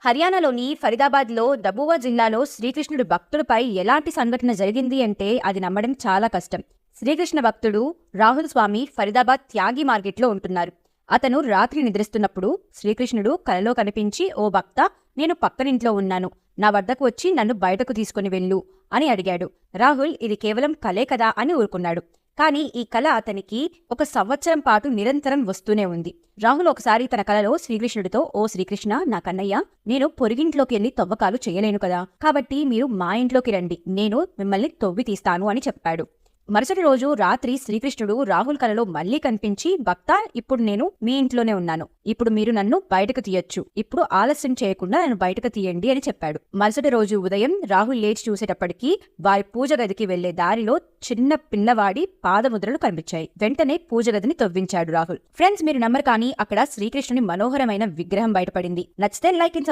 హర్యానాలోని ఫరీదాబాద్లో దబూవా జిల్లాలో శ్రీకృష్ణుడి భక్తుడిపై ఎలాంటి సంఘటన జరిగింది అంటే అది నమ్మడం చాలా కష్టం. శ్రీకృష్ణ భక్తుడు రాహుల్ స్వామి ఫరీదాబాద్ త్యాగి మార్కెట్లో ఉంటున్నారు. అతను రాత్రి నిద్రిస్తున్నప్పుడు శ్రీకృష్ణుడు కలలో కనిపించి, ఓ భక్త, నేను పక్కనింట్లో ఉన్నాను, నా వద్దకు వచ్చి నన్ను బయటకు తీసుకుని వెళ్ళు అని అడిగాడు. రాహుల్ ఇది కేవలం కలే కదా అని ఊరుకున్నాడు. కానీ ఈ కళ అతనికి 1 సంవత్సరం పాటు నిరంతరం వస్తూనే ఉంది. రాహుల్ ఒకసారి తన కలలో శ్రీకృష్ణుడితో, ఓ శ్రీకృష్ణ, నా కన్నయ్య, నేను పొరిగింట్లోకి వెళ్లి తవ్వకాలు చేయలేను కదా, కాబట్టి మీరు మా ఇంట్లోకి రండి, నేను మిమ్మల్ని తవ్వి తీస్తాను అని చెప్పాడు. మరుసటి రోజు రాత్రి శ్రీకృష్ణుడు రాహుల్ కలలో మళ్లీ కనిపించి, భక్త, ఇప్పుడు నేను మీ ఇంట్లోనే ఉన్నాను, ఇప్పుడు మీరు నన్ను బయటకు తీయొచ్చు, ఇప్పుడు ఆలస్యం చేయకుండా నన్ను బయటకు తీయండి అని చెప్పాడు. మరుసటి రోజు ఉదయం రాహుల్ లేచి చూసేటప్పటికీ వారి పూజ గదికి వెళ్లే దారిలో చిన్న పిల్లవాడి పాదముద్రలు కనిపించాయి. వెంటనే పూజ గదిని తవ్వించాడు రాహుల్. ఫ్రెండ్స్, మీరు నమ్మరు కానీ అక్కడ శ్రీకృష్ణుని మనోహరమైన విగ్రహం బయటపడింది. నచ్చితే లైక్